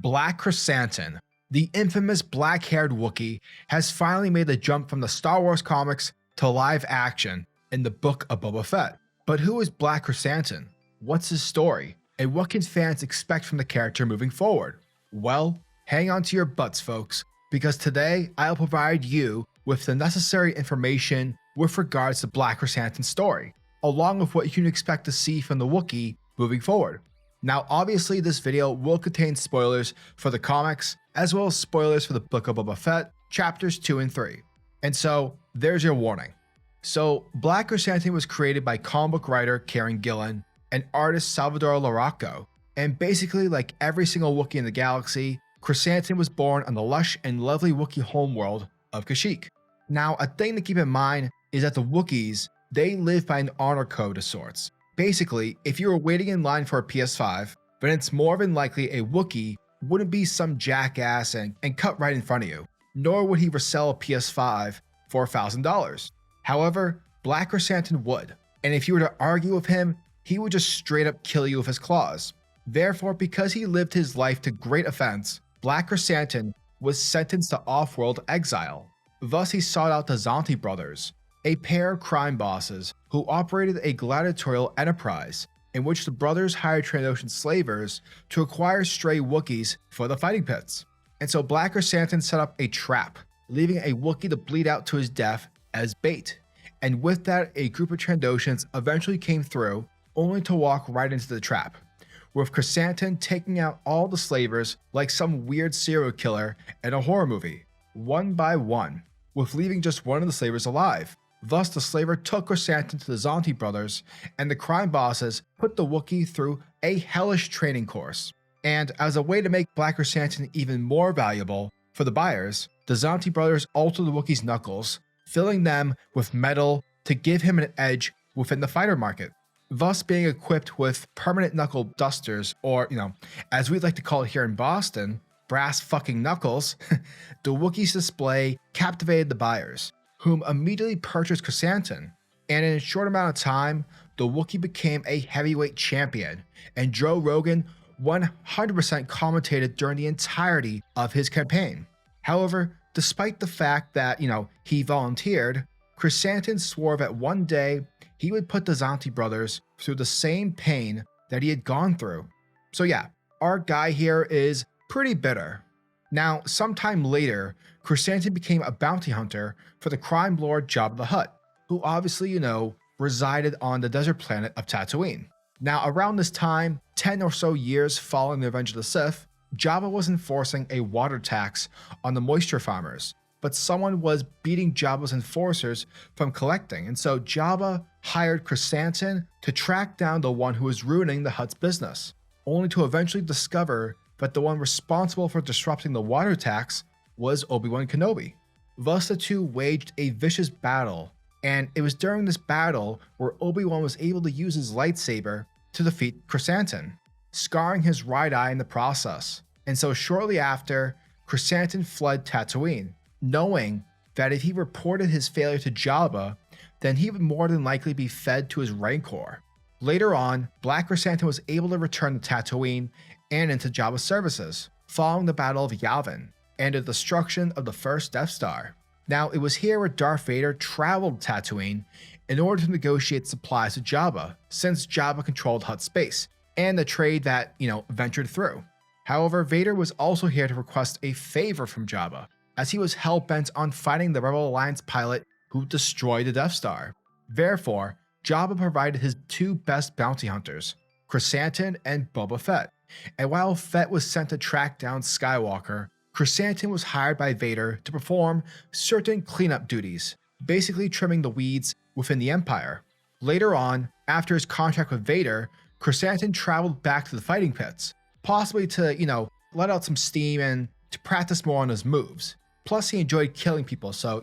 Black Krrsantan, the infamous black-haired Wookiee, has finally made the jump from the Star Wars comics to live action in the Book of Boba Fett. But who is Black Krrsantan? What's his story? And what can fans expect from the character moving forward? Well, hang on to your butts, folks, because today I'll provide you with the necessary information with regards to Black Krrsantan's story, along with what you can expect to see from the Wookiee moving forward. Now, obviously, this video will contain spoilers for the comics, as well as spoilers for the Book of Boba Fett, chapters 2 and 3. And so, there's your warning. So, Black Krrsantan was created by comic book writer Kieran Gillen and artist Salvador Larroca, and basically, like every single Wookiee in the galaxy, Krrsantan was born on the lush and lovely Wookiee homeworld of Kashyyyk. Now, a thing to keep in mind is that the Wookiees, they live by an honor code of sorts. Basically, if you were waiting in line for a PS5, then it's more than likely a Wookiee wouldn't be some jackass and cut right in front of you, nor would he resell a PS5 for $1,000. However, Black Krrsantan would, and if you were to argue with him, he would just straight up kill you with his claws. Therefore, because he lived his life to great offense, Black Krrsantan was sentenced to off-world exile. Thus, he sought out the Zonti brothers, a pair of crime bosses who operated a gladiatorial enterprise in which the brothers hired Trandoshan slavers to acquire stray Wookiees for the fighting pits. And so Black Krrsantan set up a trap, leaving a Wookiee to bleed out to his death as bait. And with that, a group of Trandoshans eventually came through, only to walk right into the trap, with Krrsantan taking out all the slavers like some weird serial killer in a horror movie, one by one, with leaving just one of the slavers alive. Thus, the slaver took Krrsantan to the Zonti brothers, and the crime bosses put the Wookiee through a hellish training course. And as a way to make Black Krrsantan even more valuable for the buyers, the Zonti brothers altered the Wookiee's knuckles, filling them with metal to give him an edge within the fighter market. Thus, being equipped with permanent knuckle dusters, or, as we'd like to call it here in Boston, brass fucking knuckles, the Wookiee's display captivated the buyers, whom immediately purchased Krrsantan, and in a short amount of time, the Wookiee became a heavyweight champion, and Joe Rogan 100% commentated during the entirety of his campaign. However, despite the fact that, he volunteered, Krrsantan swore that one day he would put the Zonti brothers through the same pain that he had gone through. So yeah, our guy here is pretty bitter. Now, sometime later, Krrsantan became a bounty hunter for the crime lord Jabba the Hutt, who obviously, resided on the desert planet of Tatooine. Now, around this time, 10 or so years following the Revenge of the Sith, Jabba was enforcing a water tax on the moisture farmers, but someone was beating Jabba's enforcers from collecting, and so Jabba hired Krrsantan to track down the one who was ruining the Hutt's business, only to eventually discover that the one responsible for disrupting the water tax was Obi-Wan Kenobi. Thus, the two waged a vicious battle, and it was during this battle where Obi-Wan was able to use his lightsaber to defeat Krrsantan, scarring his right eye in the process. And so shortly after, Krrsantan fled Tatooine, knowing that if he reported his failure to Jabba, then he would more than likely be fed to his rancor. Later on, Black Krrsantan was able to return to Tatooine and into Jabba's services, following the Battle of Yavin and the destruction of the first Death Star. Now, it was here where Darth Vader traveled to Tatooine in order to negotiate supplies with Jabba, since Jabba controlled Hutt space, and the trade that, ventured through. However, Vader was also here to request a favor from Jabba, as he was hell-bent on fighting the Rebel Alliance pilot who destroyed the Death Star. Therefore, Jabba provided his two best bounty hunters, Krrsantan and Boba Fett. And while Fett was sent to track down Skywalker, Krrsantan was hired by Vader to perform certain cleanup duties, basically trimming the weeds within the Empire. Later on, after his contract with Vader, Krrsantan traveled back to the fighting pits, possibly to, let out some steam and to practice more on his moves. Plus, he enjoyed killing people, so,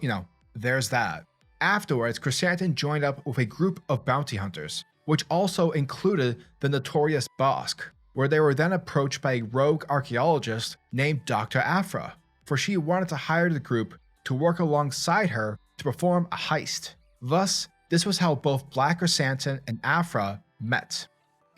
there's that. Afterwards, Krrsantan joined up with a group of bounty hunters, which also included the notorious Bosk, where they were then approached by a rogue archaeologist named Doctor Aphra, for she wanted to hire the group to work alongside her to perform a heist. Thus, this was how both Black Krrsantan and Aphra met.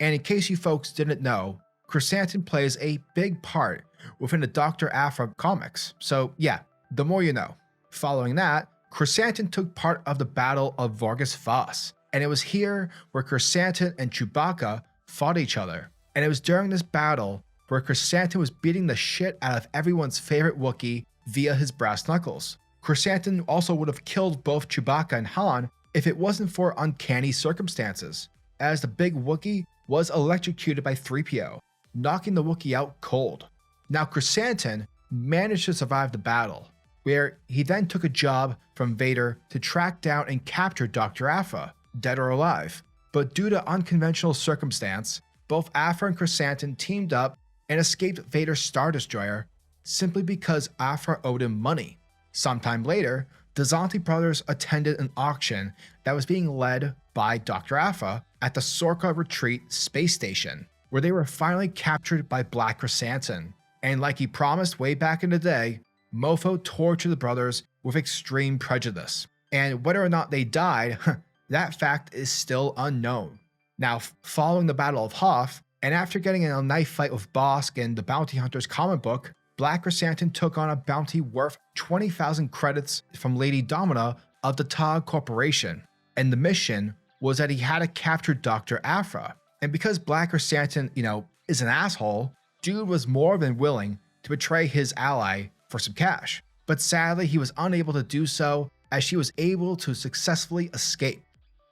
And in case you folks didn't know, Krrsantan plays a big part within the Doctor Aphra comics, so yeah, the more you know. Following that, Krrsantan took part of the Battle of Vargas Foss, and it was here where Krrsantan and Chewbacca fought each other. And it was during this battle where Krrsantan was beating the shit out of everyone's favorite Wookiee via his brass knuckles. Krrsantan also would have killed both Chewbacca and Han if it wasn't for uncanny circumstances, as the big Wookiee was electrocuted by 3PO, knocking the Wookiee out cold. Now Krrsantan managed to survive the battle, where he then took a job from Vader to track down and capture Doctor Aphra, dead or alive. But due to unconventional circumstance, both Aphra and Krrsantan teamed up and escaped Vader's Star Destroyer simply because Aphra owed him money. Sometime later, the Zanti brothers attended an auction that was being led by Doctor Aphra at the Sorka Retreat space station, where they were finally captured by Black Krrsantan. And like he promised way back in the day, Mofo tortured the brothers with extreme prejudice. And whether or not they died, that fact is still unknown. Now, following the Battle of Hoth, and after getting in a knife fight with Bossk in the Bounty Hunters comic book, Black Krrsantan took on a bounty worth 20,000 credits from Lady Domina of the Tog Corporation, and the mission was that he had to capture Doctor Aphra. And because Black Krrsantan, is an asshole, dude was more than willing to betray his ally for some cash. But sadly, he was unable to do so, as she was able to successfully escape.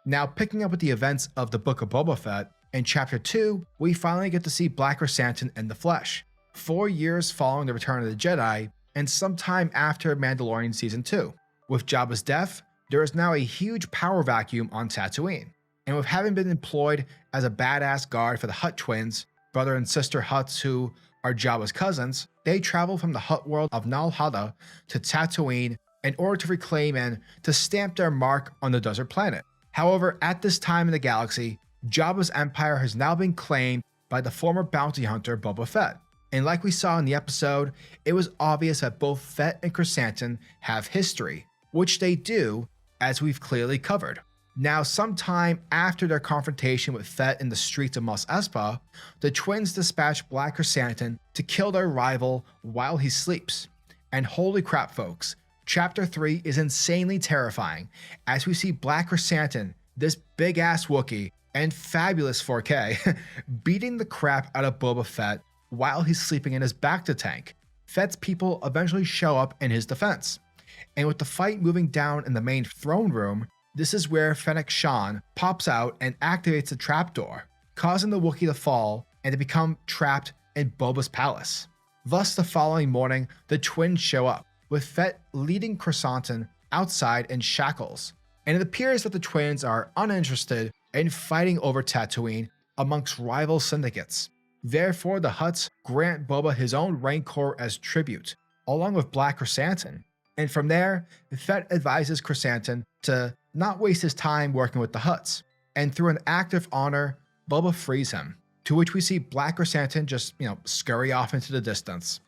Now, picking up with the events of the Book of Boba Fett, in Chapter 2, we finally get to see Black Krrsantan in the flesh, 4 years following the Return of the Jedi, and sometime after Mandalorian Season 2. With Jabba's death, there is now a huge power vacuum on Tatooine, and with having been employed as a badass guard for the Hutt twins, brother and sister Hutts who are Jabba's cousins, they travel from the Hutt world of Nal Hutta to Tatooine in order to reclaim and to stamp their mark on the desert planet. However, at this time in the galaxy, Jabba's empire has now been claimed by the former bounty hunter Boba Fett. And like we saw in the episode, it was obvious that both Fett and Krrsantan have history, which they do, as we've clearly covered. Now, sometime after their confrontation with Fett in the streets of Mos Espa, the twins dispatch Black Krrsantan to kill their rival while he sleeps. And holy crap, folks, Chapter 3 is insanely terrifying, as we see Black Krrsantan, this big-ass Wookiee, and fabulous 4K, beating the crap out of Boba Fett while he's sleeping in his bacta tank. Fett's people eventually show up in his defense. And with the fight moving down in the main throne room, this is where Fennec Shan pops out and activates the trapdoor, causing the Wookiee to fall and to become trapped in Boba's palace. Thus, the following morning, the twins show up, with Fett leading Krrsantan outside in shackles. And it appears that the twins are uninterested in fighting over Tatooine amongst rival syndicates. Therefore, the Hutts grant Boba his own Rancor as tribute, along with Black Krrsantan. And from there, Fett advises Krrsantan to not waste his time working with the Hutts, and through an act of honor, Boba frees him, to which we see Black Krrsantan just, scurry off into the distance.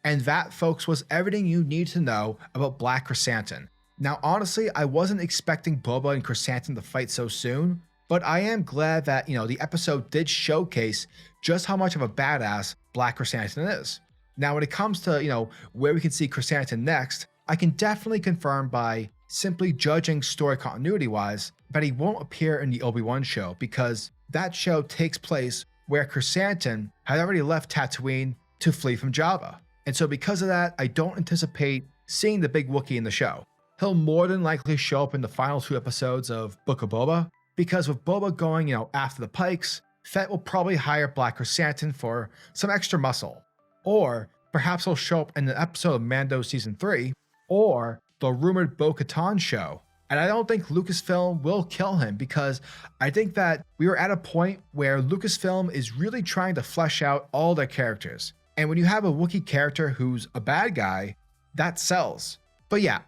And that, folks, was everything you need to know about Black Krrsantan. Now, honestly, I wasn't expecting Boba and Krrsantan to fight so soon, but I am glad that, the episode did showcase just how much of a badass Black Krrsantan is. Now, when it comes to, where we can see Krrsantan next, I can definitely confirm by simply judging story continuity-wise that he won't appear in the Obi-Wan show, because that show takes place where Krrsantan had already left Tatooine to flee from Jabba. And so because of that, I don't anticipate seeing the big Wookiee in the show. He'll more than likely show up in the final 2 episodes of Book of Boba, because with Boba going, after the Pikes, Fett will probably hire Black Krrsantan for some extra muscle. Or perhaps he'll show up in an episode of Mando Season 3, or the rumored Bo-Katan show. And I don't think Lucasfilm will kill him, because I think that we are at a point where Lucasfilm is really trying to flesh out all their characters. And when you have a Wookiee character who's a bad guy, that sells. But yeah,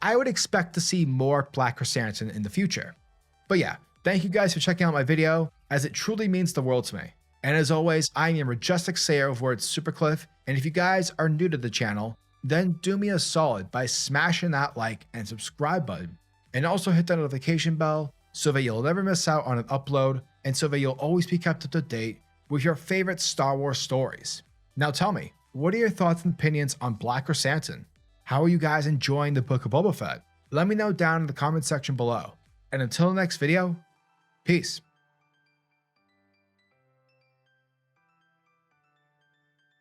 I would expect to see more Black Krrsantan in the future. But yeah, thank you guys for checking out my video, as it truly means the world to me. And as always, I am your majestic sayer of words, SuperCliff, and if you guys are new to the channel, then do me a solid by smashing that like and subscribe button, and also hit that notification bell so that you'll never miss out on an upload, and so that you'll always be kept up to date with your favorite Star Wars stories. Now tell me, what are your thoughts and opinions on Black Krrsantan? How are you guys enjoying the Book of Boba Fett? Let me know down in the comment section below. And until the next video, peace.